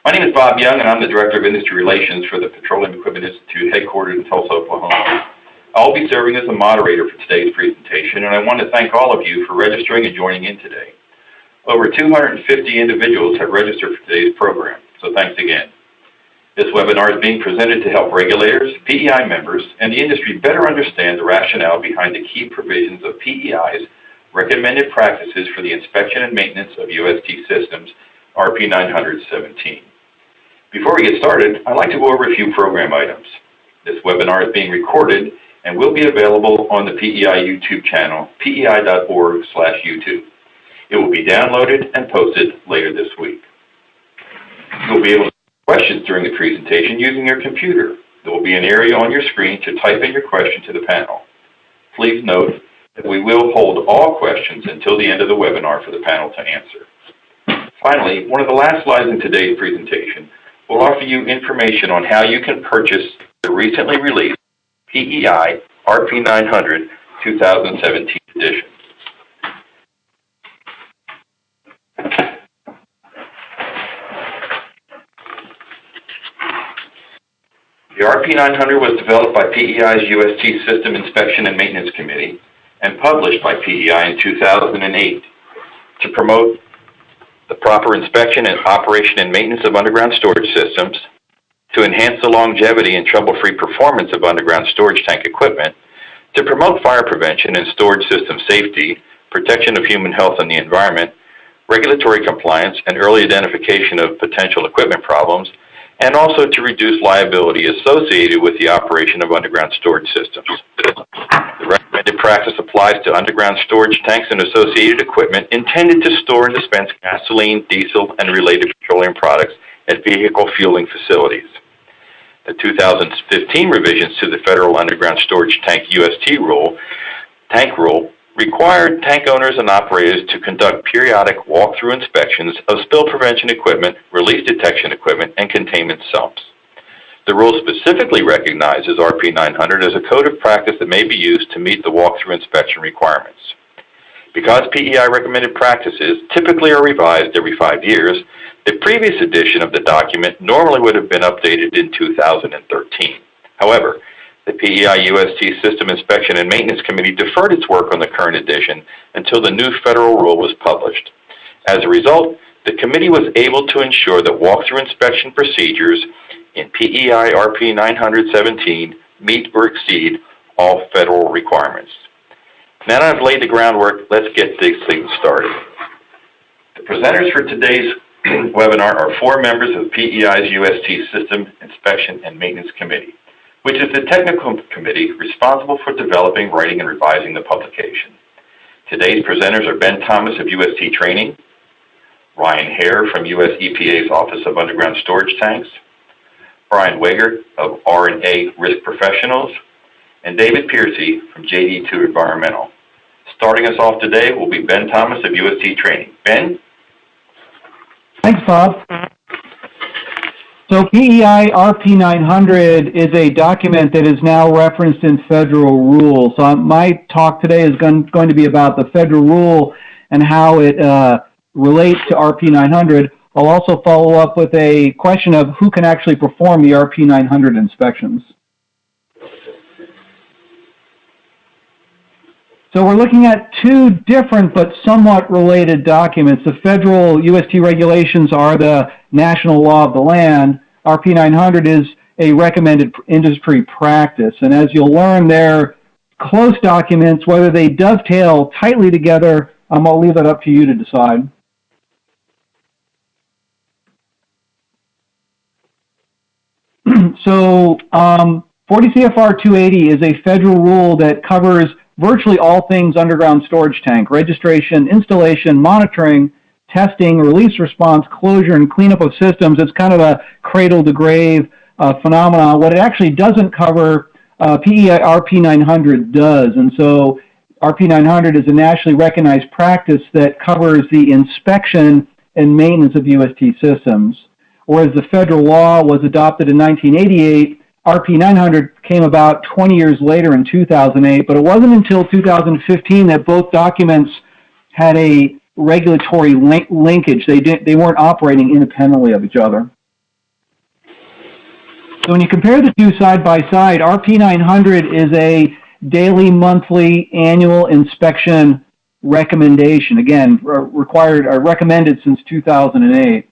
My name is Bob Young, and I'm the Director of Industry Relations for the Petroleum Equipment Institute, headquartered in Tulsa, Oklahoma. I'll be serving as the moderator for today's presentation, and I want to thank all of you for registering and joining in today. Over 250 individuals have registered for today's program, so thanks again. This webinar is being presented to help regulators, PEI members, and the industry better understand the rationale behind the key provisions of PEI's recommended practices for the inspection and maintenance of UST systems, RP900 17. Before we get started, I'd like to go over a few program items. This webinar is being recorded and will be available on the PEI YouTube channel, pei.org/YouTube. It will be downloaded and posted later this week. You'll be able to ask questions during the presentation using your computer. There will be an area on your screen to type in your question to the panel. Please note that we will hold all questions until the end of the webinar for the panel to answer. Finally, one of the last slides in today's presentation will offer you information on how you can purchase the recently released PEI RP900 2017 edition. The RP900 was developed by PEI's UST System Inspection and Maintenance Committee and published by PEI in 2008 to promote the proper inspection and operation and maintenance of underground storage systems, to enhance the longevity and trouble-free performance of underground storage tank equipment, to promote fire prevention and storage system safety, protection of human health and the environment, regulatory compliance and early identification of potential equipment problems, and also to reduce liability associated with the operation of underground storage systems. The recommended practice applies to underground storage tanks and associated equipment intended to store and dispense gasoline, diesel, and related petroleum products at vehicle fueling facilities. The 2015 revisions to the Federal Underground Storage Tank UST tank rule required tank owners and operators to conduct periodic walkthrough inspections of spill prevention equipment, release detection equipment, and containment sumps. The rule specifically recognizes RP900 as a code of practice that may be used to meet the walkthrough inspection requirements. Because PEI recommended practices typically are revised every 5 years, the previous edition of the document normally would have been updated in 2013. However, the PEI UST System Inspection and Maintenance Committee deferred its work on the current edition until the new federal rule was published. As a result, the committee was able to ensure that walkthrough inspection procedures in PEI RP900 17 meet or exceed all federal requirements. Now that I've laid the groundwork, let's get this thing started. The presenters for today's webinar are 4 members of PEI's UST System Inspection and Maintenance Committee, which is the technical committee responsible for developing, writing, and revising the publication. Today's presenters are Ben Thomas of UST Training, Ryan Hare from US EPA's Office of Underground Storage Tanks, Brian Wegert of R&A Risk Professionals, and David Piercy from JD2 Environmental. Starting us off today will be Ben Thomas of UST Training. Ben? Thanks, Bob. So PEI RP900 is a document that is now referenced in federal rules. So my talk today is going to be about the federal rule and how it relates to RP900. I'll also follow up with a question of who can actually perform the RP900 inspections. So we're looking at 2 different but somewhat related documents. The federal UST regulations are the national law of the land. RP900 is a recommended industry practice. And as you'll learn, they're close documents. Whether they dovetail tightly together, I'll leave that up to you to decide. So 40 CFR 280 is a federal rule that covers virtually all things underground storage tank: registration, installation, monitoring, testing, release response, closure, and cleanup of systems. It's kind of a cradle-to-grave phenomenon. What it actually doesn't cover, PEI RP900 does. And so RP900 is a nationally recognized practice that covers the inspection and maintenance of UST systems. Whereas the federal law was adopted in 1988, RP900 came about 20 years later in 2008, but it wasn't until 2015 that both documents had a regulatory linkage. They weren't operating independently of each other. So when you compare the two side by side, RP900 is a daily, monthly, annual inspection recommendation. Again, required or recommended since 2008.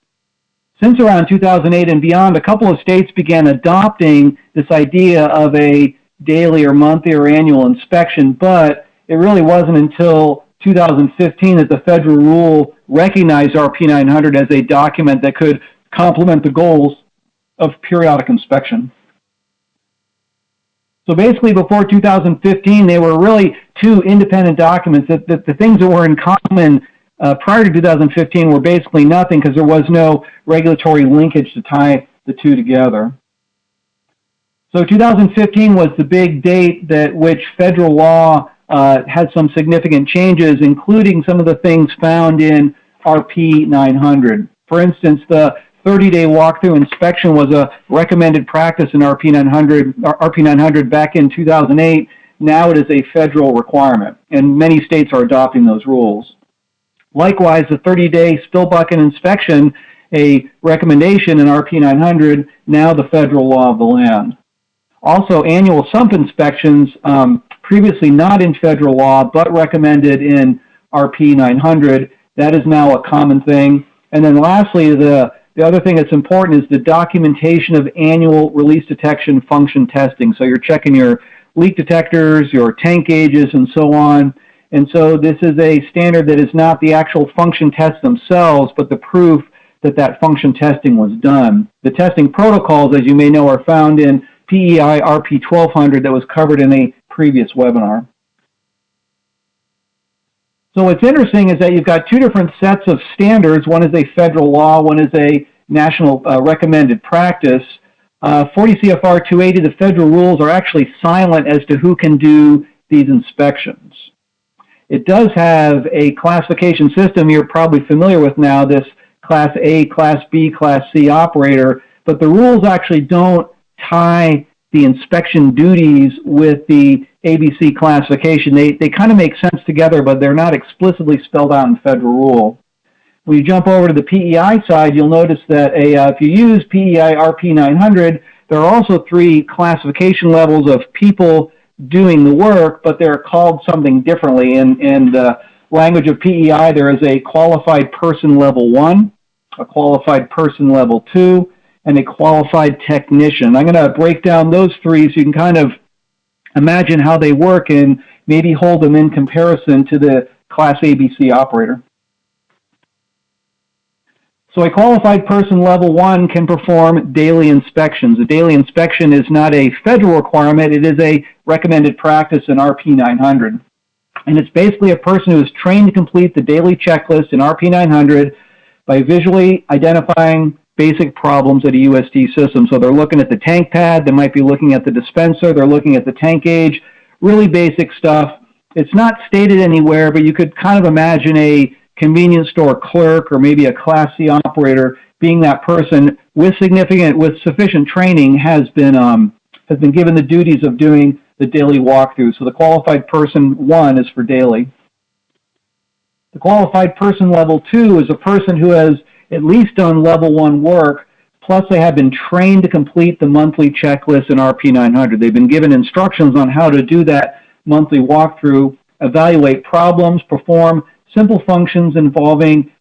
Since around 2008 and beyond, a couple of states began adopting this idea of a daily or monthly or annual inspection, but it really wasn't until 2015 that the federal rule recognized RP900 as a document that could complement the goals of periodic inspection. So basically, before 2015, they were really two independent documents. That the things that were in common prior to 2015 were basically nothing because there was no regulatory linkage to tie the two together. So 2015 was the big date that which federal law had some significant changes, including some of the things found in RP900. For instance, the 30-day walkthrough inspection was a recommended practice in RP900 back in 2008. Now it is a federal requirement, and many states are adopting those rules. Likewise, the 30-day spill bucket inspection, a recommendation in RP900, now the federal law of the land. Also, annual sump inspections, previously not in federal law, but recommended in RP900, that is now a common thing. And then lastly, the other thing that's important is the documentation of annual release detection function testing. So you're checking your leak detectors, your tank gauges, and so on. And so this is a standard that is not the actual function tests themselves, but the proof that that function testing was done. The testing protocols, as you may know, are found in PEI RP900 that was covered in a previous webinar. So what's interesting is that you've got two different sets of standards. One is a federal law, one is a national recommended practice. 40 CFR 280, the federal rules are actually silent as to who can do these inspections. It does have a classification system you're probably familiar with now, this Class A, Class B, Class C operator, but the rules actually don't tie the inspection duties with the ABC classification. They kind of make sense together, but they're not explicitly spelled out in federal rule. When you jump over to the PEI side, you'll notice that if you use PEI RP900, there are also three classification levels of people doing the work, but they're called something differently. In the language of PEI, there is a qualified person level 1, a qualified person level 2, and a qualified technician. I'm going to break down those three so you can kind of imagine how they work and maybe hold them in comparison to the Class ABC operator. So a qualified person level 1 can perform daily inspections. A daily inspection is not a federal requirement, it is a recommended practice in RP900. And it's basically a person who is trained to complete the daily checklist in RP900 by visually identifying basic problems at a UST system. So they're looking at the tank pad, they might be looking at the dispenser, they're looking at the tank gauge, really basic stuff. It's not stated anywhere, but you could kind of imagine a convenience store clerk or maybe a Class C operator being that person with sufficient training has been given the duties of doing the daily walkthrough. So the qualified person 1 is for daily. The qualified person level 2 is a person who has at least done level 1 work, plus they have been trained to complete the monthly checklist in RP900. They've been given instructions on how to do that monthly walkthrough, evaluate problems, perform simple functions involving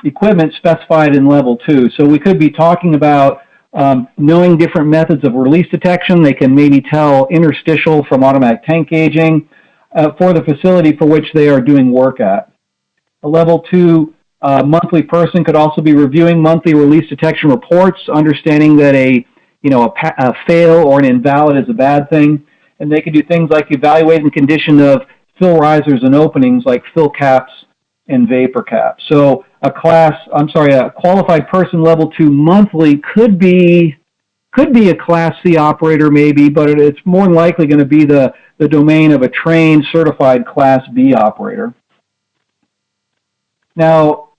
equipment specified in level 2. So we could be talking about knowing different methods of release detection. They can maybe tell interstitial from automatic tank gauging for the facility for which they are doing work at. A level 2 monthly person could also be reviewing monthly release detection reports, understanding that a fail or an invalid is a bad thing, and they could do things like evaluating the condition of fill risers and openings like fill caps and vapor caps. So a qualified person level 2 monthly could be a Class C operator maybe, but it's more than likely going to be the domain of a trained certified Class B operator. Now,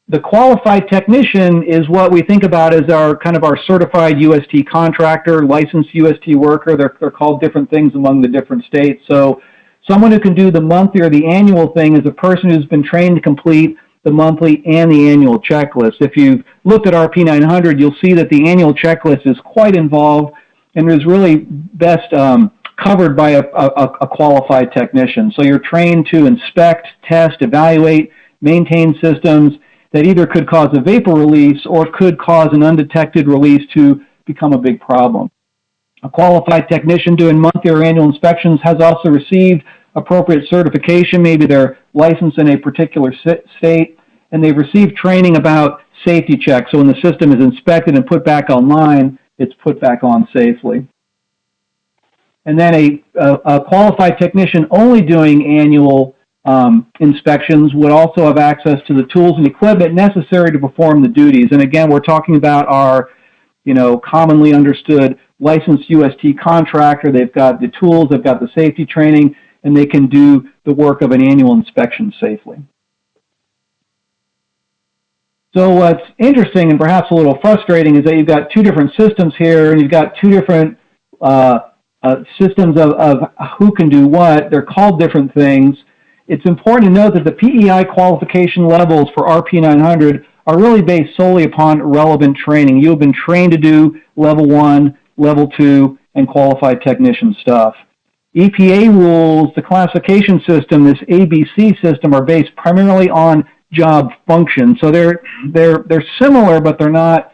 the qualified technician is what we think about as our certified UST contractor, licensed UST worker. They're called different things among the different states. So someone who can do the monthly or the annual thing is a person who's been trained to complete the monthly and the annual checklist. If you've looked at RP900, you'll see that the annual checklist is quite involved and is really best covered by a qualified technician. So you're trained to inspect, test, evaluate, maintain systems that either could cause a vapor release or could cause an undetected release to become a big problem. A qualified technician doing monthly or annual inspections has also received appropriate certification. Maybe they're licensed in a particular state, and they've received training about safety checks. So when the system is inspected and put back online, it's put back on safely. And then a qualified technician only doing annual inspections would also have access to the tools and equipment necessary to perform the duties. And again, we're talking about our, commonly understood licensed UST contractor. They've got the tools, they've got the safety training, and they can do the work of an annual inspection safely. So what's interesting and perhaps a little frustrating is that you've got two different systems here, and you've got two different systems of who can do what. They're called different things. It's important to note that the PEI qualification levels for RP900 are really based solely upon relevant training. You have been trained to do level 1, level 2, and qualified technician stuff. EPA rules, the classification system, this ABC system, are based primarily on job function. So they're similar, but they're not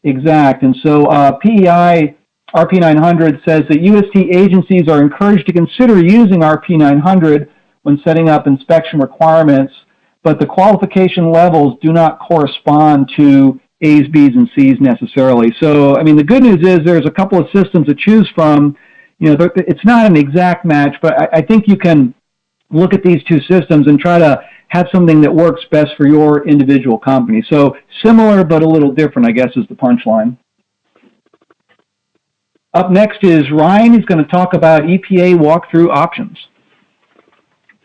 exact. And so PEI RP900 says that UST agencies are encouraged to consider using RP900 when setting up inspection requirements, but the qualification levels do not correspond to A's, B's, and C's necessarily. So, I mean, the good news is there's a couple of systems to choose from. It's not an exact match, but I think you can look at these two systems and try to have something that works best for your individual company. So similar, but a little different, I guess, is the punchline. Up next is Ryan. He's going to talk about EPA walkthrough options.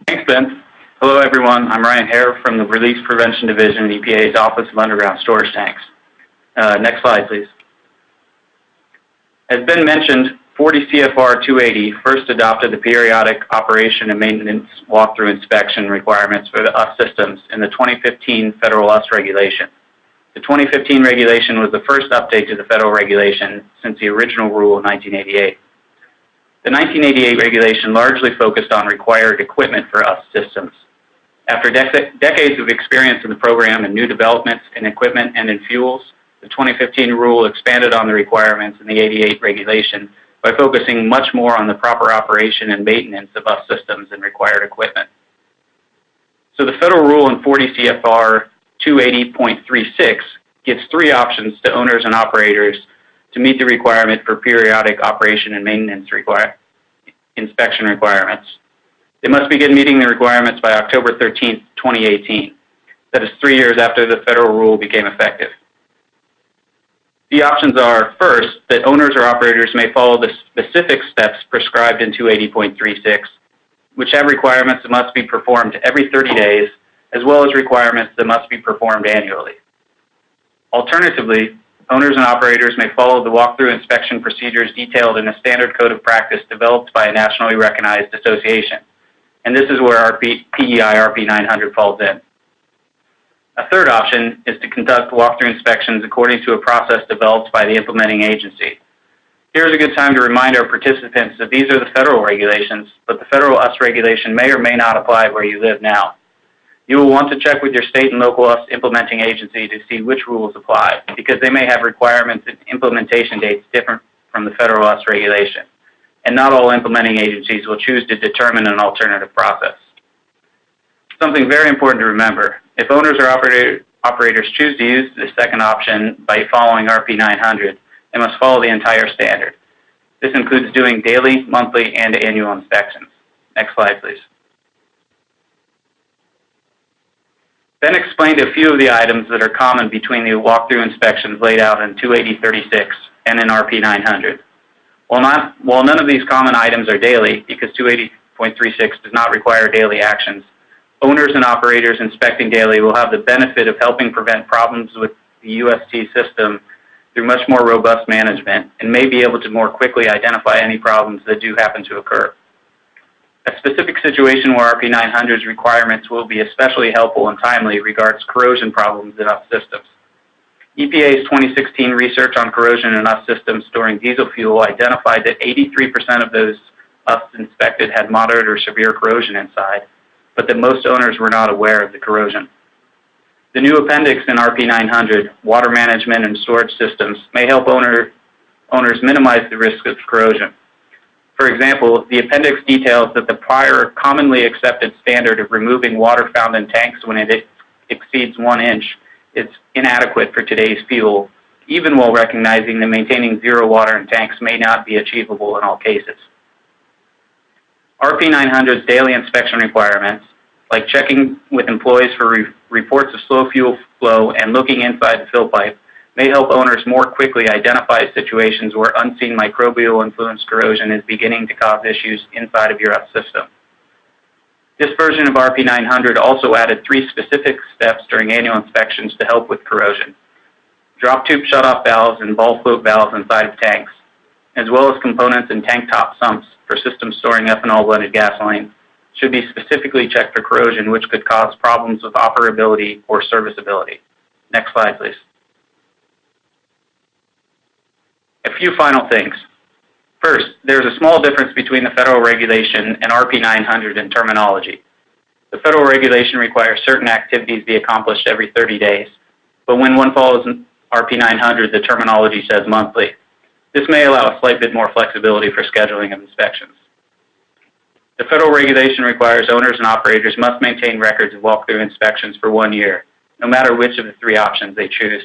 Thanks, Ben. Hello, everyone. I'm Ryan Hare from the Release Prevention Division at EPA's Office of Underground Storage Tanks. Next slide, please. As Ben mentioned, 40 CFR 280 first adopted the periodic operation and maintenance walkthrough inspection requirements for the US systems in the 2015 Federal US regulation. The 2015 regulation was the first update to the federal regulation since the original rule in 1988. The 1988 regulation largely focused on required equipment for US systems. After decades of experience in the program and new developments in equipment and in fuels, the 2015 rule expanded on the requirements in the 88 regulation by focusing much more on the proper operation and maintenance of US systems and required equipment. So the federal rule in 40 CFR 280.36 gives 3 options to owners and operators to meet the requirement for periodic operation and maintenance inspection requirements. They must begin meeting the requirements by October 13, 2018. That is 3 years after the federal rule became effective. The options are, first, that owners or operators may follow the specific steps prescribed in 280.36, which have requirements that must be performed every 30 days, as well as requirements that must be performed annually. Alternatively, owners and operators may follow the walkthrough inspection procedures detailed in a standard code of practice developed by a nationally recognized association. And this is where our PEI RP900 falls in. A third option is to conduct walkthrough inspections according to a process developed by the implementing agency. Here's a good time to remind our participants that these are the federal regulations, but the federal US regulation may or may not apply where you live now. You will want to check with your state and local US implementing agency to see which rules apply, because they may have requirements and implementation dates different from the federal US regulation. And not all implementing agencies will choose to determine an alternative process. Something very important to remember, if owners or operators choose to use the second option by following RP900, they must follow the entire standard. This includes doing daily, monthly, and annual inspections. Next slide, please. Ben explained a few of the items that are common between the walkthrough inspections laid out in 280.36 and in RP900. While none of these common items are daily, because 280.36 does not require daily actions, owners and operators inspecting daily will have the benefit of helping prevent problems with the UST system through much more robust management and may be able to more quickly identify any problems that do happen to occur. A specific situation where RP900's requirements will be especially helpful and timely regards corrosion problems in US systems. EPA's 2016 research on corrosion in US systems storing diesel fuel identified that 83% of those US inspected had moderate or severe corrosion inside, but that most owners were not aware of the corrosion. The new appendix in RP900, Water Management and Storage Systems, may help owners minimize the risk of corrosion. For example, the appendix details that the prior commonly accepted standard of removing water found in tanks when it exceeds 1 inch is inadequate for today's fuel, even while recognizing that maintaining zero water in tanks may not be achievable in all cases. RP900's daily inspection requirements, like checking with employees for reports of slow fuel flow and looking inside the fill pipe, may help owners more quickly identify situations where unseen microbial influence corrosion is beginning to cause issues inside of your system. This version of RP900 also added 3 specific steps during annual inspections to help with corrosion: drop tube shutoff valves and ball float valves inside of tanks, as well as components and tank top sumps for systems storing ethanol blended gasoline, should be specifically checked for corrosion, which could cause problems with operability or serviceability. Next slide, please. A few final things. First, there's a small difference between the federal regulation and RP900 in terminology. The federal regulation requires certain activities be accomplished every 30 days, but when one follows RP900, the terminology says monthly. This may allow a slight bit more flexibility for scheduling of inspections. The federal regulation requires owners and operators must maintain records of walkthrough inspections for 1 year, no matter which of the 3 options they choose.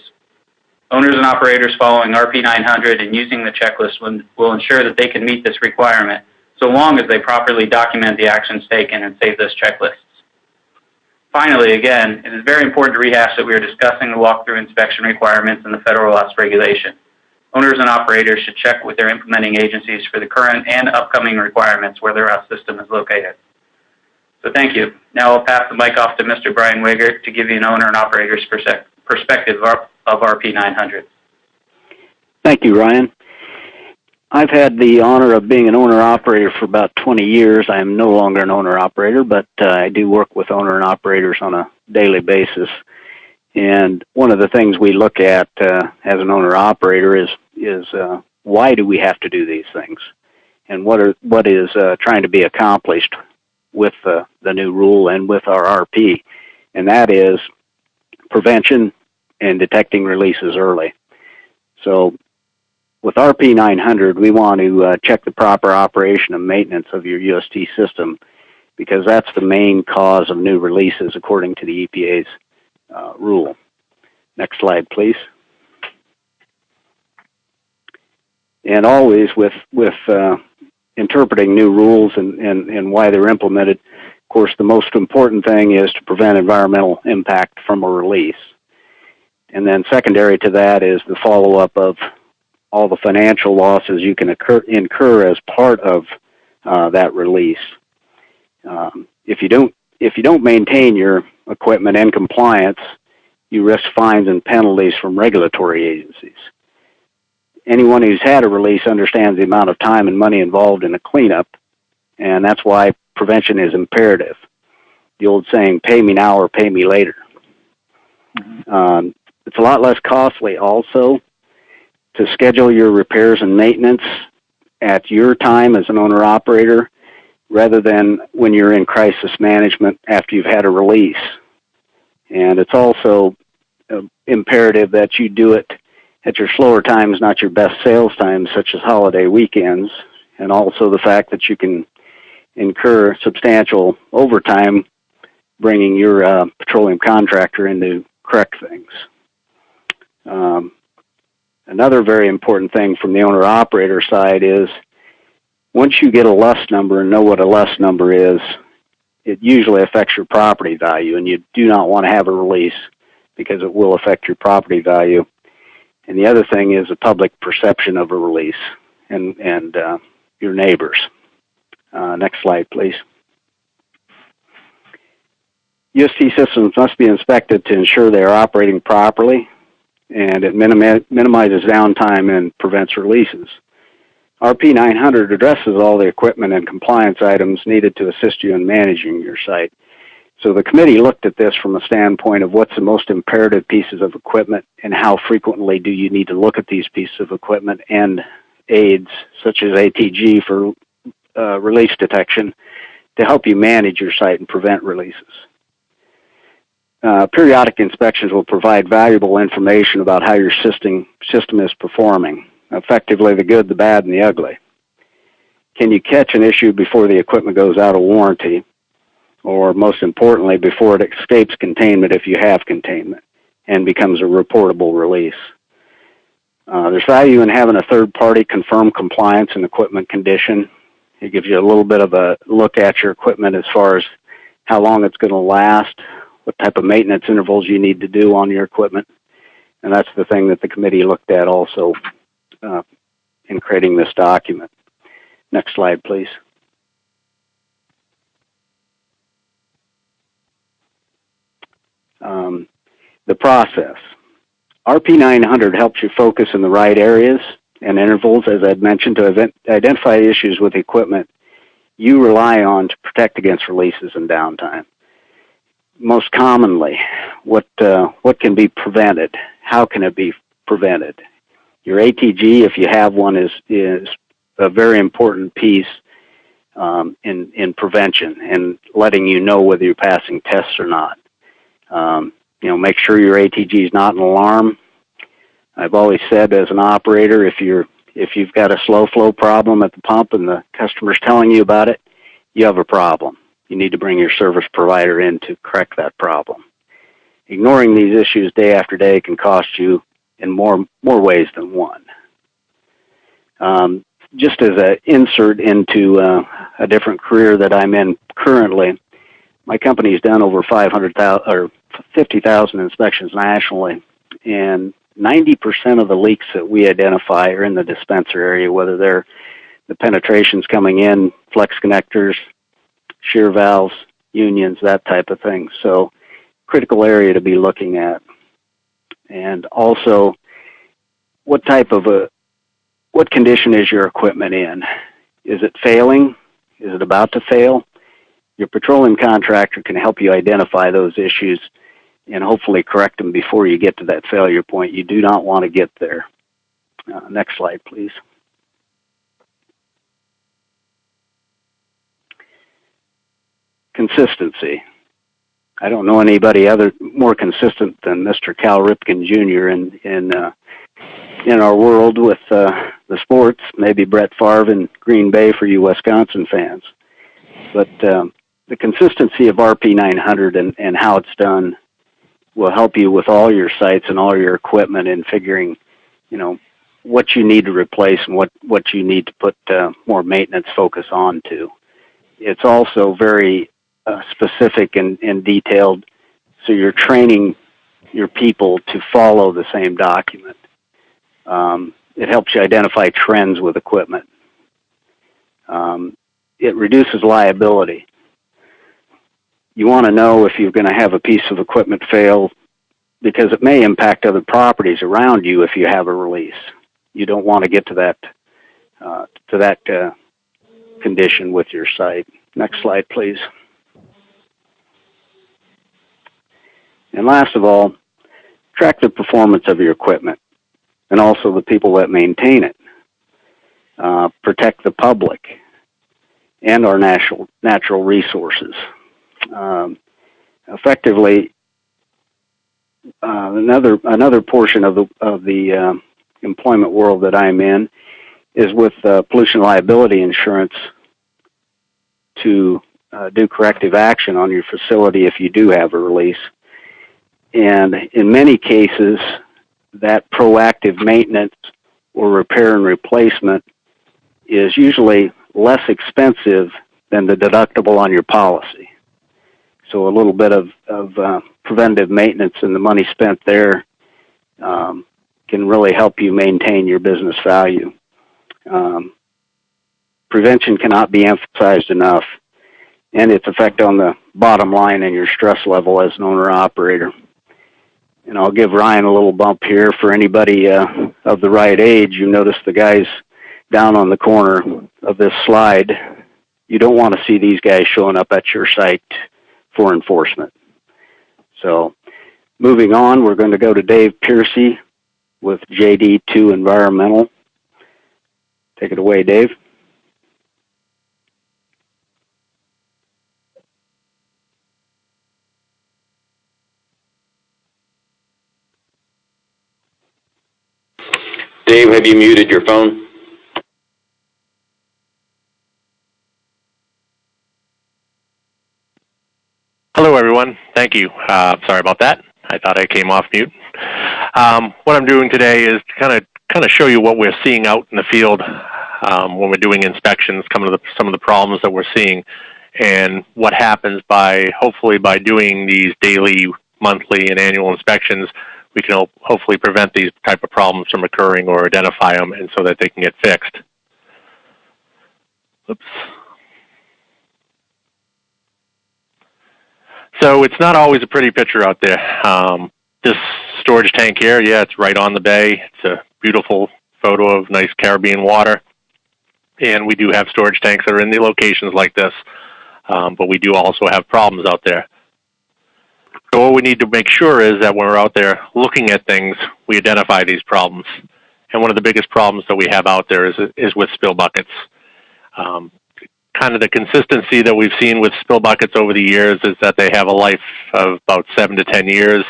Owners and operators following RP900 and using the checklist will ensure that they can meet this requirement, so long as they properly document the actions taken and save those checklists. Finally, again, it is very important to rehash that we are discussing the walkthrough inspection requirements in the federal US regulation. Owners and operators should check with their implementing agencies for the current and upcoming requirements where their US system is located. So thank you. Now I'll pass the mic off to Mr. Brian Wiggert to give you an owner and operator's perspective of RP900. Thank you, Ryan. I've had the honor of being an owner-operator for about 20 years. I am no longer an owner-operator, but I do work with owner and operators on a daily basis. And one of the things we look at as an owner-operator is why do we have to do these things? And what is trying to be accomplished with the new rule and with our RP? And that is prevention and detecting releases early. So with RP900, we want to check the proper operation and maintenance of your UST system, because that's the main cause of new releases according to the EPA's rule. Next slide, please. And always with interpreting new rules and why they're implemented, of course, the most important thing is to prevent environmental impact from a release. And then secondary to that is the follow-up of all the financial losses you can incur as part of that release. If you don't maintain your equipment in compliance, you risk fines and penalties from regulatory agencies. Anyone who's had a release understands the amount of time and money involved in a cleanup, and that's why prevention is imperative. The old saying, pay me now or pay me later. It's a lot less costly also to schedule your repairs and maintenance at your time as an owner-operator rather than when you're in crisis management after you've had a release. And it's also imperative that you do it at your slower times, not your best sales times, such as holiday weekends, and also the fact that you can incur substantial overtime bringing your petroleum contractor in to correct things. Another very important thing from the owner-operator side is once you get a LUS number and know what a LUS number is, it usually affects your property value, and you do not want to have a release because it will affect your property value. And the other thing is the public perception of a release and your neighbors. Next slide, please. UST systems must be inspected to ensure they are operating properly, and it minimizes downtime and prevents releases. RP900 addresses all the equipment and compliance items needed to assist you in managing your site. So the committee looked at this from a standpoint of what's the most imperative pieces of equipment and how frequently do you need to look at these pieces of equipment and aids such as ATG for release detection to help you manage your site and prevent releases. Periodic inspections will provide valuable information about how your system is performing, effectively the good, the bad, and the ugly. Can you catch an issue before the equipment goes out of warranty? Or most importantly, before it escapes containment if you have containment and becomes a reportable release. There's value in having a third party confirm compliance and equipment condition. It gives you a little bit of a look at your equipment as far as how long it's going to last, what type of maintenance intervals you need to do on your equipment. And that's the thing that the committee looked at also in creating this document. Next slide, please. The process. RP900 helps you focus in the right areas and intervals, as I'd mentioned, to identify issues with equipment you rely on to protect against releases and downtime. Most commonly, what can be prevented? How can it be prevented? Your ATG, if you have one, is a very important piece in prevention and letting you know whether you're passing tests or not. Make sure your ATG is not an alarm. I've always said as an operator, if you've got a slow flow problem at the pump and the customer's telling you about it, you have a problem. You need to bring your service provider in to correct that problem. Ignoring these issues day after day can cost you in more ways than one. Just as an insert into a different career that I'm in currently, my company's done over 500,000 or 50,000 inspections nationally, and 90% of the leaks that we identify are in the dispenser area, whether they're the penetrations coming in, flex connectors, shear valves, unions, that type of thing. So, critical area to be looking at. And also, what condition is your equipment in? Is it failing? Is it about to fail? Your petroleum contractor can help you identify those issues and hopefully correct them before you get to that failure point. You do not want to get there. Next slide, please. Consistency. I don't know anybody more consistent than Mr. Cal Ripken Jr. in our world with the sports. Maybe Brett Favre in Green Bay for you Wisconsin fans. But the consistency of RP900 and how it's done will help you with all your sites and all your equipment in figuring, what you need to replace and what you need to put more maintenance focus on to. It's also very specific and detailed, so you're training your people to follow the same document. It helps you identify trends with equipment. It reduces liability. You want to know if you're going to have a piece of equipment fail because it may impact other properties around you if you have a release. You don't want to get to that condition with your site. Next slide, please. And last of all, track the performance of your equipment and also the people that maintain it. Protect the public and our natural resources. Effectively, another portion of the employment world that I'm in is with pollution liability insurance to do corrective action on your facility if you do have a release. And in many cases, that proactive maintenance or repair and replacement is usually less expensive than the deductible on your policy. So a little bit of preventive maintenance and the money spent there can really help you maintain your business value. Prevention cannot be emphasized enough, and its effect on the bottom line and your stress level as an owner-operator. And I'll give Ryan a little bump here. For anybody of the right age, you notice the guy's down on the corner of this slide, you don't want to see these guys showing up at your site for enforcement. So moving on, we're going to go to Dave Piercy with JD2 Environmental. Take it away, Dave. Dave, have you muted your phone? Hello, everyone. Thank you. Sorry about that. I thought I came off mute. What I'm doing today is to kind of show you what we're seeing out in the field when we're doing inspections, some of the problems that we're seeing, and what happens hopefully by doing these daily, monthly, and annual inspections. We can hopefully prevent these type of problems from occurring or identify them, and so that they can get fixed. Oops. So it's not always a pretty picture out there. This storage tank here, yeah, it's right on the bay. It's a beautiful photo of nice Caribbean water. And we do have storage tanks that are in the locations like this, but we do also have problems out there. So what we need to make sure is that when we're out there looking at things, we identify these problems. And one of the biggest problems that we have out there is with spill buckets. Kind of the consistency that we've seen with spill buckets over the years is that they have a life of about 7 to 10 years.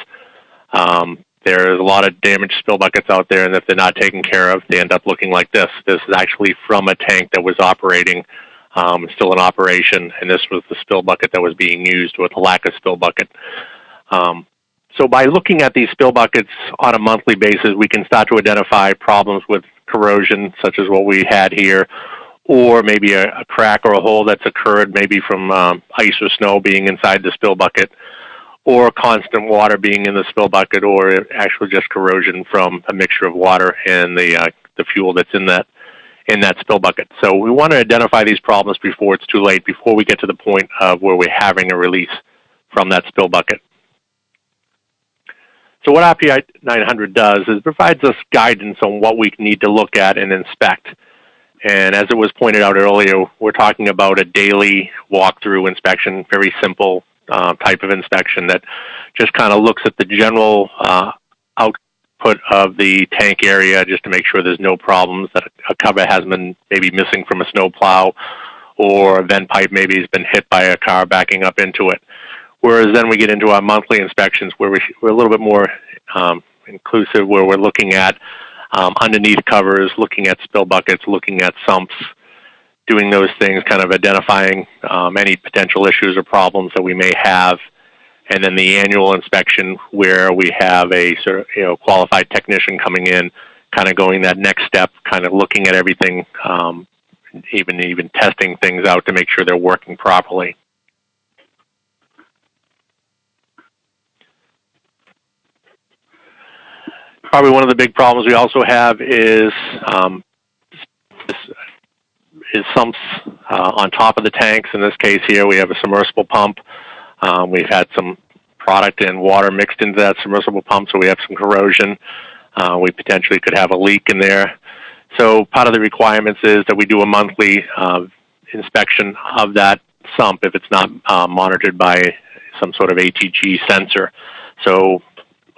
There's a lot of damaged spill buckets out there, and if they're not taken care of, they end up looking like this. This is actually from a tank that was operating, still in operation, and this was the spill bucket that was being used with a lack of spill bucket. So by looking at these spill buckets on a monthly basis, we can start to identify problems with corrosion, such as what we had here, or maybe a crack or a hole that's occurred maybe from ice or snow being inside the spill bucket, or constant water being in the spill bucket, or actually just corrosion from a mixture of water and the fuel that's in that spill bucket. So we want to identify these problems before it's too late, before we get to the point of where we're having a release from that spill bucket. So what RP900 does is it provides us guidance on what we need to look at and inspect. And as it was pointed out earlier, we're talking about a daily walkthrough inspection, very simple type of inspection that just kind of looks at the general output of the tank area just to make sure there's no problems, that a cover has been maybe missing from a snow plow, or a vent pipe maybe has been hit by a car backing up into it. Whereas then we get into our monthly inspections where we're a little bit more inclusive, where we're looking at underneath covers, looking at spill buckets, looking at sumps, doing those things, kind of identifying any potential issues or problems that we may have. And then the annual inspection where we have a qualified technician coming in, kind of going that next step, kind of looking at everything, even testing things out to make sure they're working properly. Probably one of the big problems we also have is sumps on top of the tanks. In this case here, we have a submersible pump. We've had some product and water mixed into that submersible pump, so we have some corrosion. We potentially could have a leak in there. So part of the requirements is that we do a monthly inspection of that sump if it's not monitored by some sort of ATG sensor. So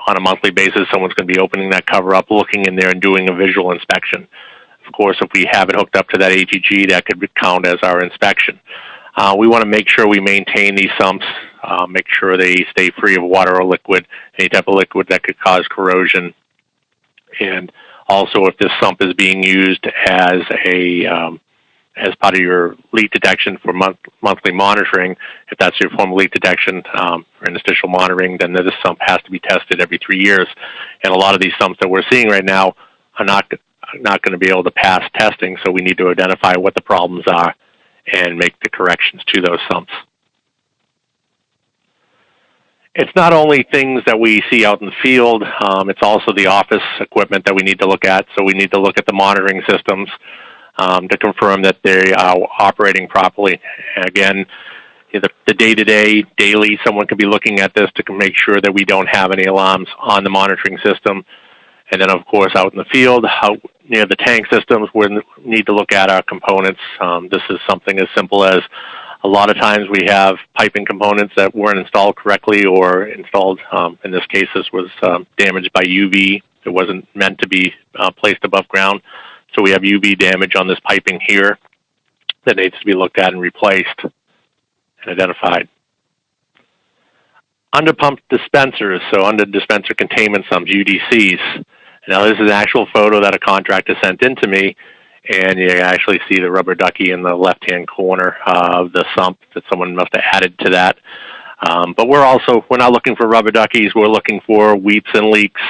on a monthly basis, someone's going to be opening that cover up, looking in there and doing a visual inspection. Of course, if we have it hooked up to that ATG, that could count as our inspection. We want to make sure we maintain these sumps, make sure they stay free of water or liquid, any type of liquid that could cause corrosion. And also, if this sump is being used as part of your leak detection for monthly monitoring, if that's your form of leak detection or interstitial monitoring, then this sump has to be tested every 3 years. And a lot of these sumps that we're seeing right now are not going to be able to pass testing, so we need to identify what the problems are and make the corrections to those sumps. It's not only things that we see out in the field, it's also the office equipment that we need to look at. So we need to look at the monitoring systems to confirm that they are operating properly. Again, the day-to-day, daily, someone could be looking at this to make sure that we don't have any alarms on the monitoring system. And then, of course, out in the field, the tank systems, we need to look at our components. This is something as simple as a lot of times we have piping components that weren't installed correctly or installed, in this case, this was damaged by UV. It wasn't meant to be placed above ground. So we have UV damage on this piping here that needs to be looked at and replaced and identified. Under pump dispensers, so under dispenser containment sumps, UDCs. Now this is an actual photo that a contractor sent in to me, and you actually see the rubber ducky in the left-hand corner of the sump that someone must have added to that. But we're not looking for rubber duckies, we're looking for weeps and leaks.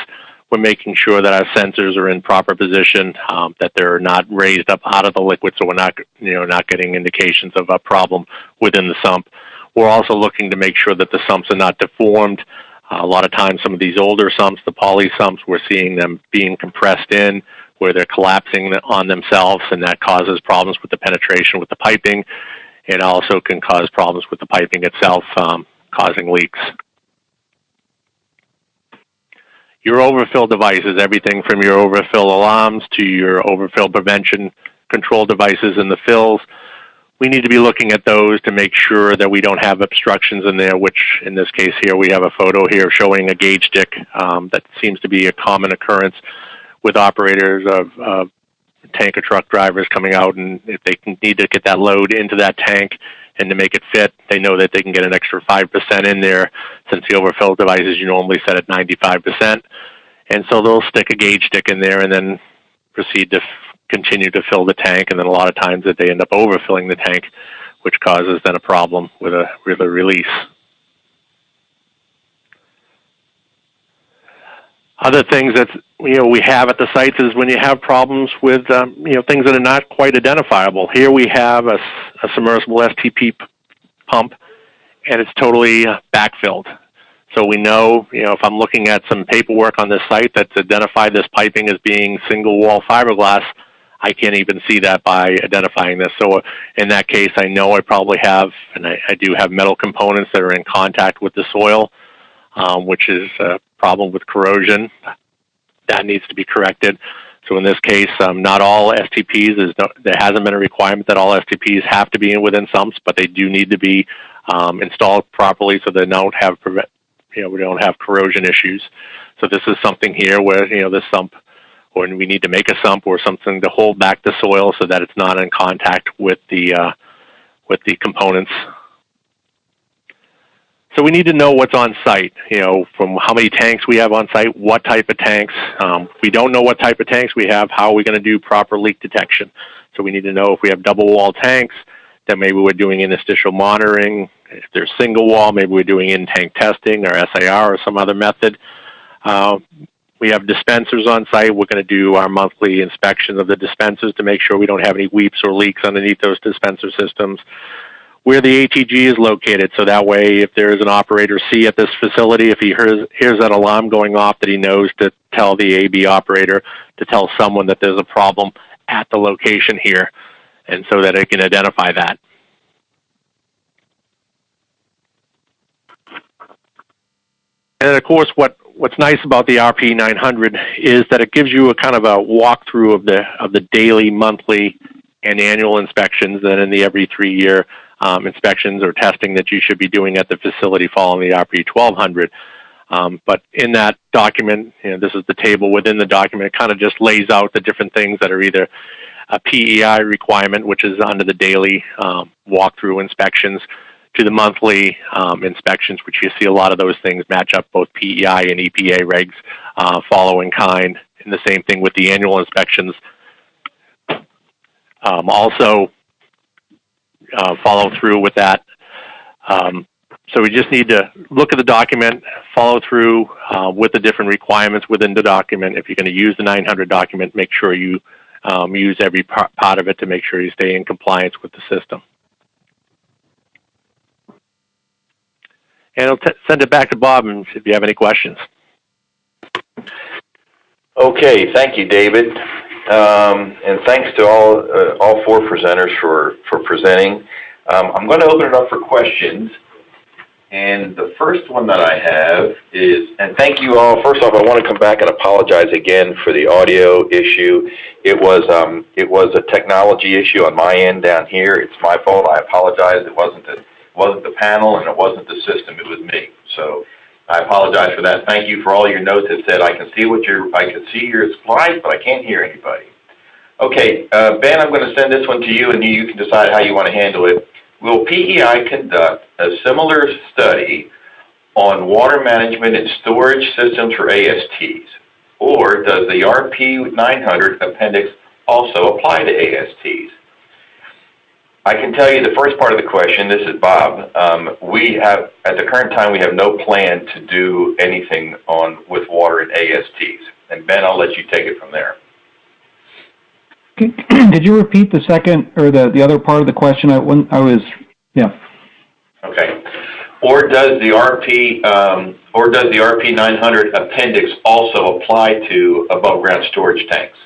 We're making sure that our sensors are in proper position, that they're not raised up out of the liquid, so we're not getting indications of a problem within the sump. We're also looking to make sure that the sumps are not deformed. A lot of times, some of these older sumps, the poly sumps, we're seeing them being compressed in, where they're collapsing on themselves, and that causes problems with the penetration with the piping. It also can cause problems with the piping itself, causing leaks. Your overfill devices, everything from your overfill alarms to your overfill prevention control devices in the fills, we need to be looking at those to make sure that we don't have obstructions in there, which in this case here, we have a photo here showing a gauge stick that seems to be a common occurrence with operators of tanker truck drivers coming out, and if they need to get that load into that tank and to make it fit, they know that they can get an extra 5% in there, since the overfill devices you normally set at 95%. And so they'll stick a gauge stick in there and then proceed to continue to fill the tank, and then a lot of times that they end up overfilling the tank, which causes then a problem with a release. Other things that we have at the sites is when you have problems with things that are not quite identifiable. Here we have a submersible STP pump, and it's totally backfilled. So we know, if I'm looking at some paperwork on this site that's identified this piping as being single wall fiberglass, I can't even see that by identifying this. So in that case, I know I probably have, and I do have metal components that are in contact with the soil, which is a problem with corrosion. That needs to be corrected. So in this case, not all STPs, there hasn't been a requirement that all STPs have to be within sumps, but they do need to be installed properly so they don't have we don't have corrosion issues. So this is something here where this sump, or we need to make a sump or something to hold back the soil so that it's not in contact with the components. So we need to know what's on site, from how many tanks we have on site, what type of tanks. If we don't know what type of tanks we have, how are we going to do proper leak detection? So we need to know if we have double wall tanks, then maybe we're doing interstitial monitoring. If there's single wall, maybe we're doing in-tank testing or SIR or some other method. We have dispensers on site. We're going to do our monthly inspection of the dispensers to make sure we don't have any weeps or leaks underneath those dispenser systems. Where the ATG is located, so that way if there is an operator C at this facility, if he hears that alarm going off, that he knows to tell the AB operator to tell someone that there's a problem at the location here, and so that it can identify that. And of course, what's nice about the RP900 is that it gives you a kind of a walkthrough of the daily, monthly, and annual inspections, and in the every 3-year inspections or testing that you should be doing at the facility following the RP1200. But in that document, this is the table within the document, it kind of just lays out the different things that are either a PEI requirement, which is under the daily walkthrough inspections, to the monthly inspections, which you see a lot of those things match up both PEI and EPA regs, follow in kind, and the same thing with the annual inspections. Also, follow through with that. So we just need to look at the document, follow through with the different requirements within the document. If you're going to use the 900 document, make sure you use every part of it to make sure you stay in compliance with the system. And I'll send it back to Bob if you have any questions. Okay, thank you, David. And thanks to all 4 presenters for presenting. I'm going to open it up for questions. And the first one that I have is, and thank you all. First off, I want to come back and apologize again for the audio issue. It was a technology issue on my end down here. It's my fault. I apologize. It wasn't the panel and it wasn't the system. It was me. So I apologize for that. Thank you for all your notes that said I can see your slides, but I can't hear anybody. Okay, Ben, I'm going to send this one to you, and you can decide how you want to handle it. Will PEI conduct a similar study on water management and storage systems for ASTs? Or does the RP900 appendix also apply to ASTs? I can tell you the first part of the question. This is Bob. At the current time, we have no plan to do anything with water and ASTs. And Ben, I'll let you take it from there. Did you repeat the second or the other part of the question? Yeah. Okay. Or does the RP900 appendix also apply to above ground storage tanks?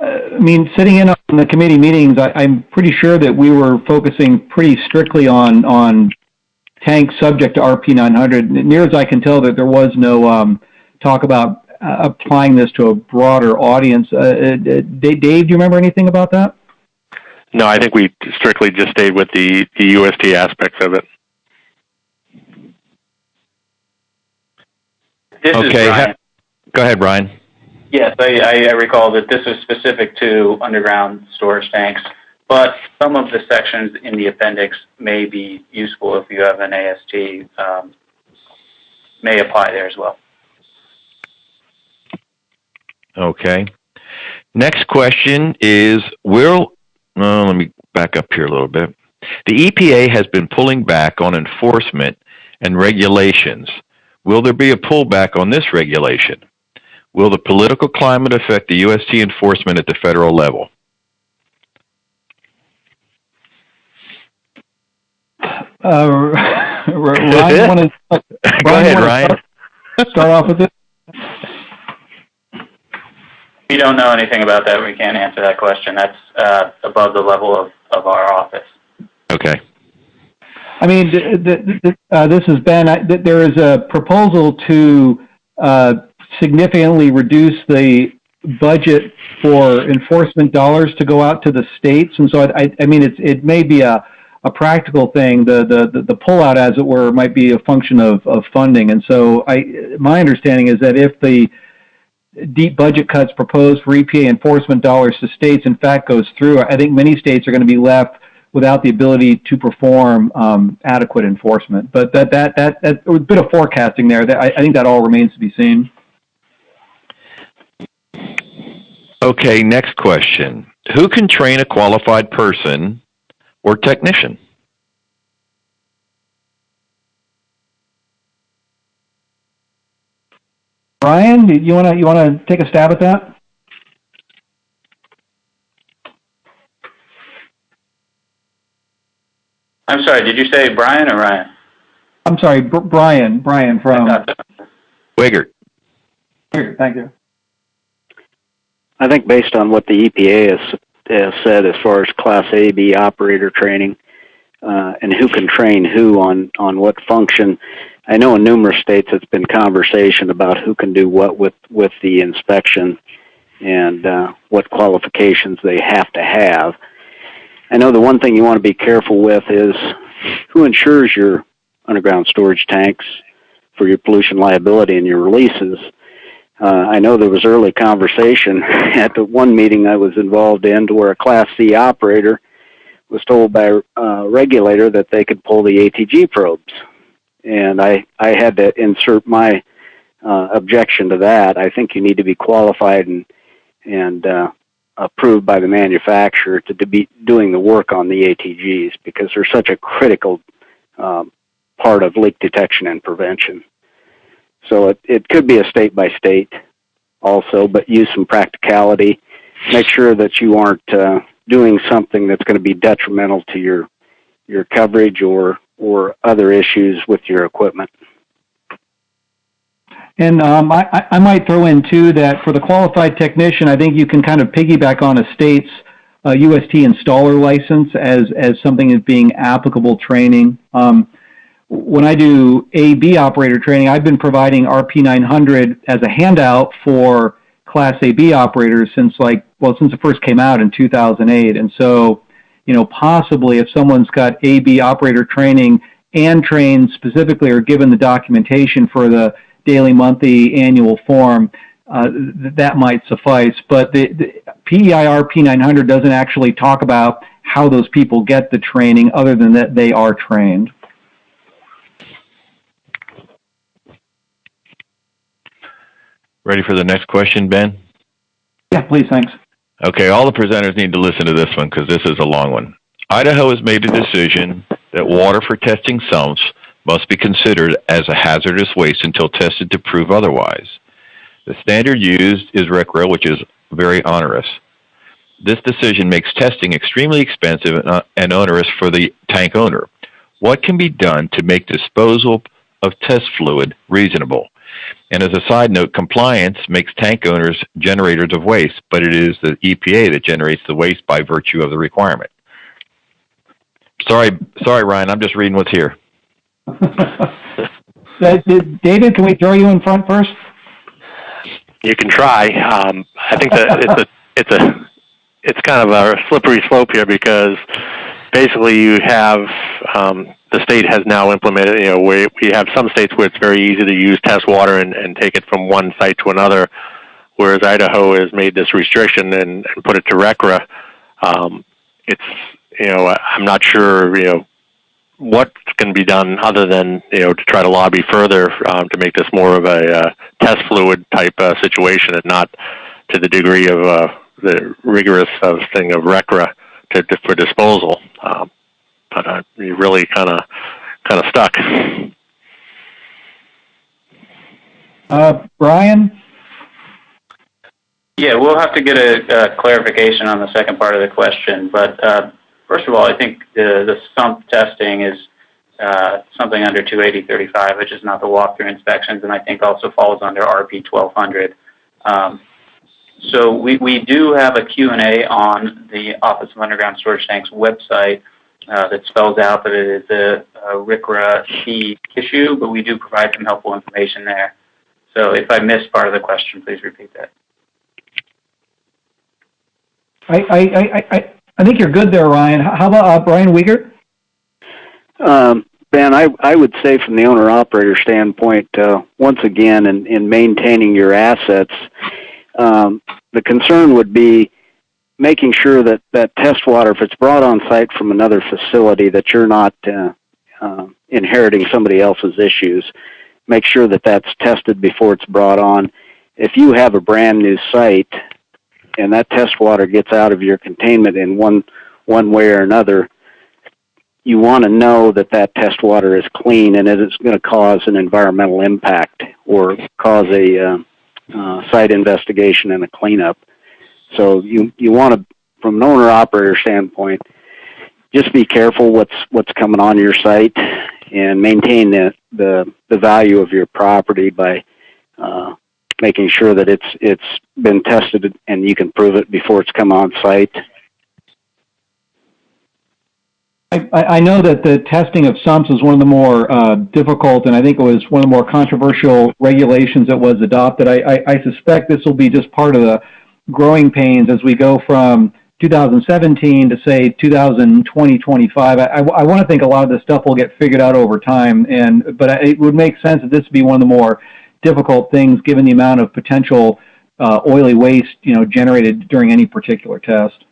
I mean, sitting in on the committee meetings, I'm pretty sure that we were focusing pretty strictly on tanks subject to RP900. Near as I can tell, that there was no talk about applying this to a broader audience. Dave, do you remember anything about that? No, I think we strictly just stayed with the UST aspects of it. This is Brian. Go ahead, Brian. Yes, I recall that this was specific to underground storage tanks, but some of the sections in the appendix may be useful if you have an AST, may apply there as well. Okay. Next question is, let me back up here a little bit. The EPA has been pulling back on enforcement and regulations. Will there be a pullback on this regulation? Will the political climate affect the UST enforcement at the federal level? Ryan, Go ahead, Ryan. Start off with it. We don't know anything about that. We can't answer that question. That's above the level of our office. Okay. I mean, this is Ben. There is a proposal to significantly reduce the budget for enforcement dollars to go out to the states, and so I mean, it may be a practical thing. The pullout, as it were, might be a function of funding, and so my understanding is that if the deep budget cuts proposed for EPA enforcement dollars to states in fact goes through, I think many states are going to be left without the ability to perform adequate enforcement. But that's a bit of forecasting there. I think that all remains to be seen. Okay, next question. Who can train a qualified person or technician? Brian, do you want to take a stab at that? I'm sorry, did you say Brian or Ryan? I'm sorry, Brian from Wiggert. Thank you. I think based on what the EPA has said as far as Class A, B operator training, and who can train who on what function, I know in numerous states it's been conversation about who can do what with the inspection and what qualifications they have to have. I know the one thing you want to be careful with is who insures your underground storage tanks for your pollution liability and your releases. I know there was early conversation at the one meeting I was involved in to where a Class C operator was told by a regulator that they could pull the ATG probes. And I had to insert my objection to that. I think you need to be qualified and approved by the manufacturer to be doing the work on the ATGs because they're such a critical part of leak detection and prevention. So it could be a state by state also, but use some practicality. Make sure that you aren't doing something that's going to be detrimental to your coverage or other issues with your equipment. And I might throw in too that for the qualified technician, I think you can kind of piggyback on a state's UST installer license as something as being applicable training. When I do AB operator training, I've been providing RP900 as a handout for Class AB operators since it first came out in 2008. And so, possibly if someone's got AB operator training and trained specifically or given the documentation for the daily, monthly, annual form, that might suffice. But the PEI RP900 doesn't actually talk about how those people get the training other than that they are trained. Ready for the next question, Ben? Yeah, please, thanks. Okay, all the presenters need to listen to this one because this is a long one. Idaho has made a decision that water for testing sumps must be considered as a hazardous waste until tested to prove otherwise. The standard used is RCRA, which is very onerous. This decision makes testing extremely expensive and onerous for the tank owner. What can be done to make disposal of test fluid reasonable? And as a side note, compliance makes tank owners generators of waste, but it is the EPA that generates the waste by virtue of the requirement. Sorry, Ryan, I'm just reading what's here. David, can we throw you in front first? You can try. I think that it's kind of a slippery slope here because basically you have the state has now implemented, we have some states where it's very easy to use test water and take it from one site to another, whereas Idaho has made this restriction and put it to RCRA. I'm not sure, what can be done other than, to try to lobby further to make this more of a test fluid type situation and not to the degree of the rigorous thing of RCRA for disposal. But you're really kind of stuck. Brian? Yeah, we'll have to get a clarification on the second part of the question. But first of all, I think the sump testing is something under 28035, which is not the walkthrough inspections, and I think also falls under RP1200. So we do have a Q&A on the Office of Underground Storage Tanks website that spells out that it is a RCRA key issue, but we do provide some helpful information there. So if I missed part of the question, please repeat that. I think you're good there, Ryan. How about Brian Wiegert? Ben, I would say from the owner-operator standpoint, once again, in maintaining your assets, the concern would be making sure that test water, if it's brought on site from another facility, that you're not inheriting somebody else's issues. Make sure that that's tested before it's brought on. If you have a brand new site and that test water gets out of your containment in one way or another, you want to know that test water is clean and that it's going to cause an environmental impact or cause a site investigation and a cleanup. So you want to, from an owner-operator standpoint, just be careful what's coming on your site and maintain the value of your property by making sure that it's been tested and you can prove it before it's come on site. I know that the testing of sumps is one of the more difficult, and I think it was one of the more controversial regulations that was adopted. I suspect this will be just part of the growing pains as we go from 2017 to say 2020-25. I want to think a lot of this stuff will get figured out over time, but it would make sense that this would be one of the more difficult things given the amount of potential oily waste generated during any particular test.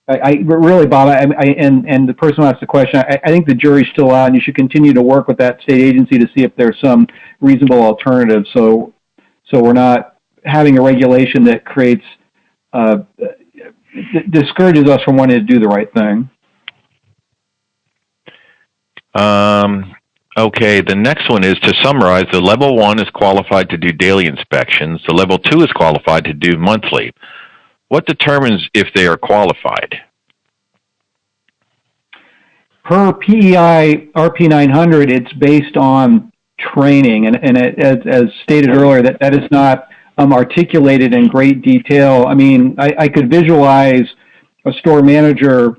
I really, Bob, and the person who asked the question, I think the jury's still out, and you should continue to work with that state agency to see if there's some reasonable alternative. So we're not having a regulation that creates discourages us from wanting to do the right thing. Okay, the next one is to summarize. The level 1 is qualified to do daily inspections. The level 2 is qualified to do monthly. What determines if they are qualified? Per PEI RP900, it's based on training, and as stated earlier, that is not articulated in great detail. I mean, I could visualize a store manager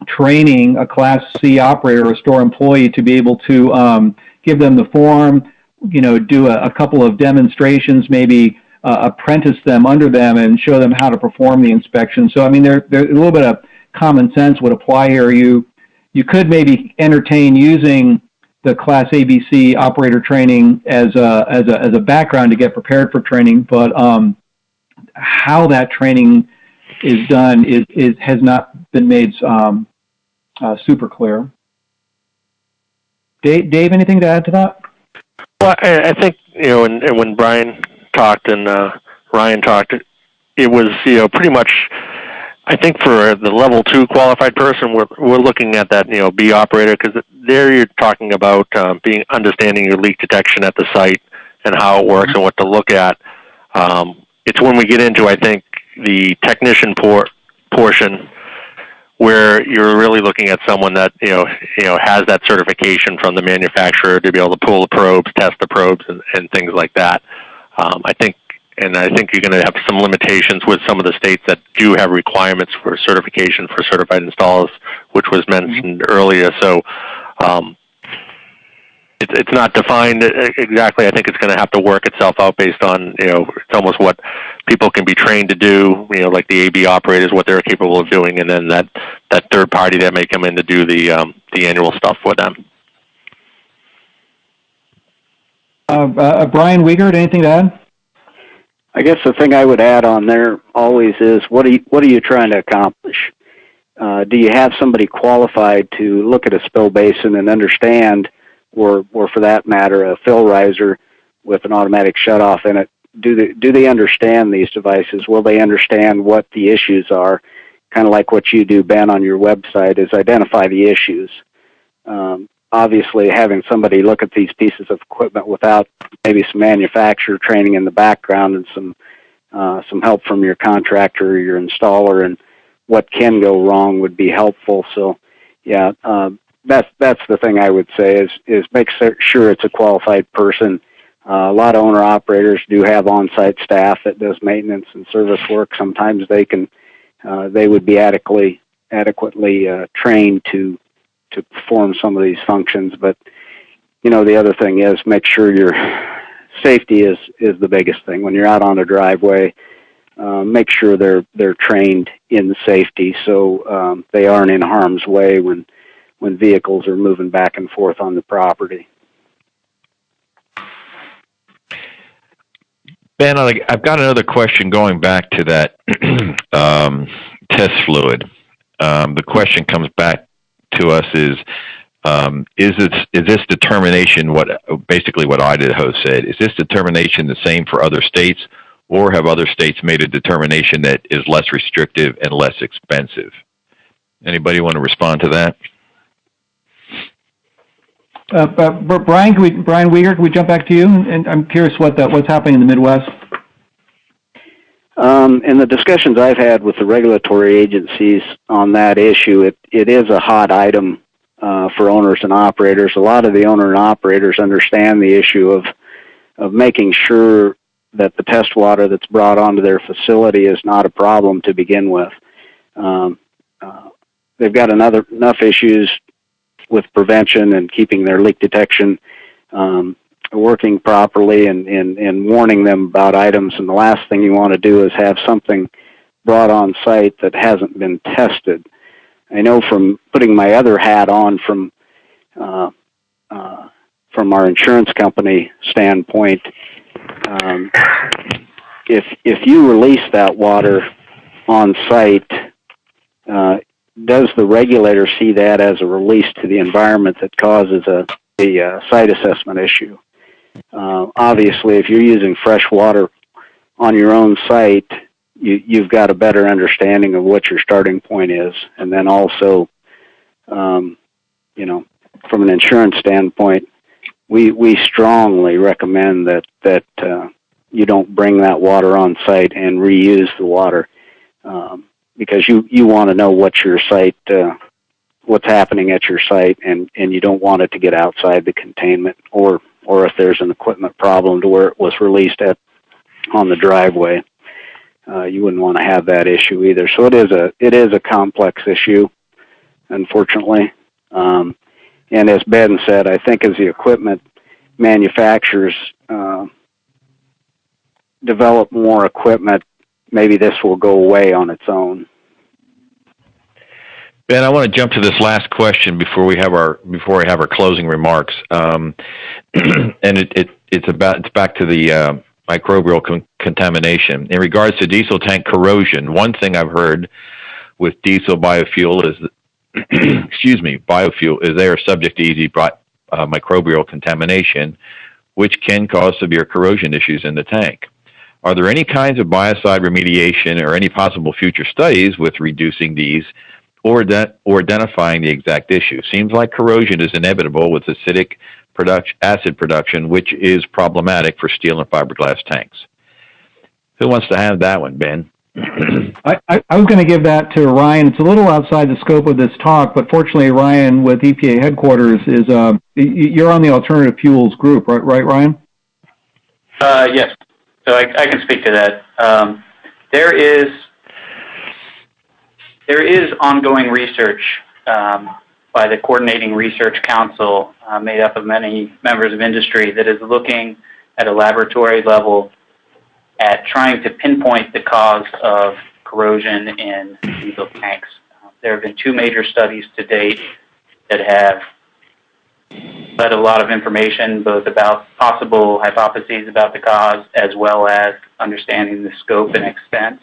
training a Class C operator or a store employee to be able to give them the form, do a couple of demonstrations, maybe apprentice them under them and show them how to perform the inspection. So, I mean, there a little bit of common sense would apply here. You could maybe entertain using the Class ABC operator training as a background to get prepared for training, but how that training is done has not been made super clear. Dave, anything to add to that? Well, I think, when Brian talked and Ryan talked, it was, pretty much, I think for the level 2 qualified person, we're looking at that, B operator, because there you're talking about understanding your leak detection at the site and how it works and what to look at. It's when we get into, I think, the technician portion where you're really looking at someone that has that certification from the manufacturer to be able to pull the probes, test the probes, and things like that. I think you're going to have some limitations with some of the states that do have requirements for certification for certified installers, which was mentioned earlier. So it's not defined exactly. I think it's going to have to work itself out based on, it's almost what people can be trained to do, like the AB operators, what they're capable of doing, and then that third party that may come in to do the annual stuff for them. Brian Wiegert, anything to add? I guess the thing I would add on there always is, what are you trying to accomplish? Do you have somebody qualified to look at a spill basin and understand, or for that matter, a fill riser with an automatic shutoff in it? Do they understand these devices? Will they understand what the issues are? Kind of like what you do, Ben, on your website, is identify the issues. Obviously, having somebody look at these pieces of equipment without maybe some manufacturer training in the background and some help from your contractor or your installer and what can go wrong would be helpful. So, yeah, that's the thing I would say is make sure it's a qualified person. A lot of owner-operators do have on-site staff that does maintenance and service work. Sometimes they would be adequately trained to perform some of these functions. But, the other thing is make sure your safety is the biggest thing. When you're out on a driveway, make sure they're trained in safety so they aren't in harm's way when vehicles are moving back and forth on the property. Ben, I've got another question going back to that test fluid. The question comes back to us is this determination basically what Idaho said? Is this determination the same for other states, or have other states made a determination that is less restrictive and less expensive? Anybody want to respond to that? Brian Wiegert, can we jump back to you? And I'm curious what's happening in the Midwest. In the discussions I've had with the regulatory agencies on that issue, it is a hot item for owners and operators. A lot of the owner and operators understand the issue of making sure that the test water that's brought onto their facility is not a problem to begin with. They've got enough issues with prevention and keeping their leak detection working properly and warning them about items. And the last thing you want to do is have something brought on site that hasn't been tested. I know from putting my other hat on from our insurance company standpoint, if you release that water on site, does the regulator see that as a release to the environment that causes a site assessment issue? Obviously, if you're using fresh water on your own site, you've got a better understanding of what your starting point is. And then also, from an insurance standpoint, we strongly recommend that you don't bring that water on site and reuse the water, because you want to know what your site, what's happening at your site, and you don't want it to get outside the containment, or if there's an equipment problem to where it was released on the driveway. you wouldn't want to have that issue either. So it is a complex issue, unfortunately. And as Ben said, I think as the equipment manufacturers develop more equipment, maybe this will go away on its own. Ben, I want to jump to this last question before we have our closing remarks, and it's back to the microbial contamination in regards to diesel tank corrosion. One thing I've heard with diesel biofuel is biofuel is they are subject to easy microbial contamination, which can cause severe corrosion issues in the tank. Are there any kinds of biocide remediation or any possible future studies with reducing these or identifying the exact issue? Seems like corrosion is inevitable with acidic acid production, which is problematic for steel and fiberglass tanks. Who wants to have that one, Ben? I was going to give that to Ryan. It's a little outside the scope of this talk, but fortunately, Ryan with EPA headquarters is you're on the alternative fuels group, right, Ryan? Yes. So I can speak to that. There is ongoing research by the Coordinating Research Council, made up of many members of industry, that is looking at a laboratory level at trying to pinpoint the cause of corrosion in diesel tanks. There have been 2 major studies to date that have led a lot of information, both about possible hypotheses about the cause, as well as understanding the scope and extent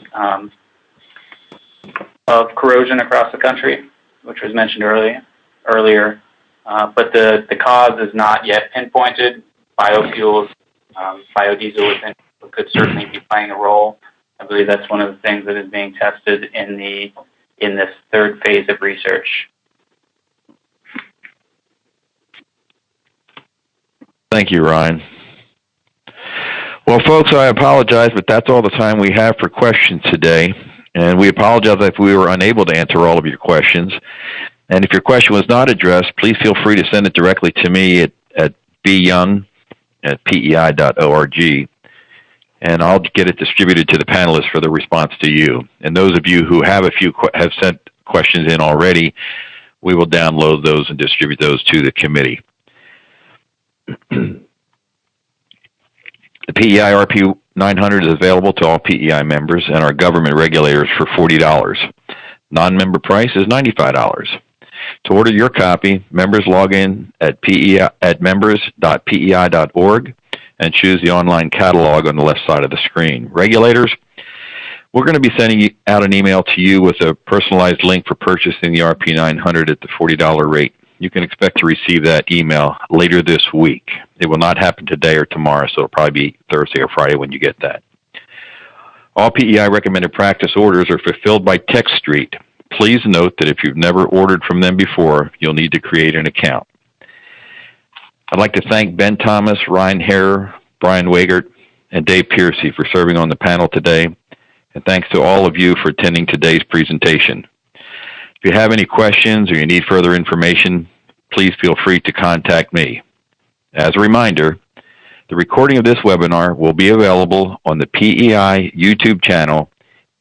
of corrosion across the country, which was mentioned earlier. But the cause is not yet pinpointed. Biofuels, biodiesel could certainly be playing a role. I believe that's one of the things that is being tested in this 3rd phase of research. Thank you, Ryan. Well, folks, I apologize, but that's all the time we have for questions today. And we apologize if we were unable to answer all of your questions. And if your question was not addressed, please feel free to send it directly to me at byoung@pei.org. And I'll get it distributed to the panelists for the response to you. And those of you who have have sent questions in already, we will download those and distribute those to the committee. The PEI RP900 is available to all PEI members and our government regulators for $40. Non-member price is $95. To order your copy, members log in at members.pei.org and choose the online catalog on the left side of the screen. Regulators, we're going to be sending out an email to you with a personalized link for purchasing the RP900 at the $40 rate. You can expect to receive that email later this week. It will not happen today or tomorrow, so it'll probably be Thursday or Friday when you get that. All PEI recommended practice orders are fulfilled by TechStreet. Please note that if you've never ordered from them before, you'll need to create an account. I'd like to thank Ben Thomas, Ryan Harrer, Brian Wagert, and Dave Piercy for serving on the panel today. And thanks to all of you for attending today's presentation. If you have any questions or you need further information, please feel free to contact me. As a reminder, the recording of this webinar will be available on the PEI YouTube channel,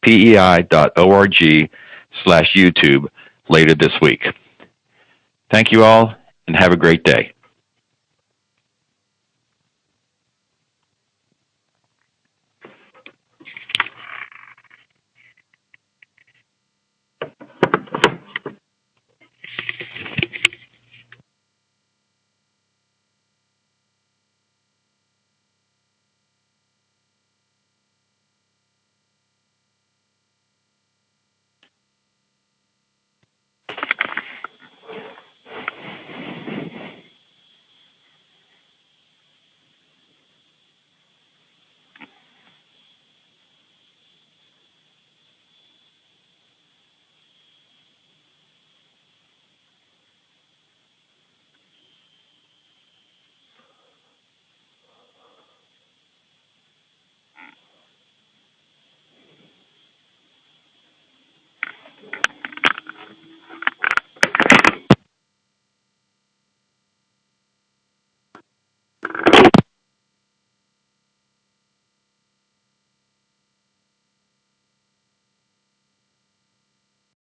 pei.org/YouTube, later this week. Thank you all, and have a great day.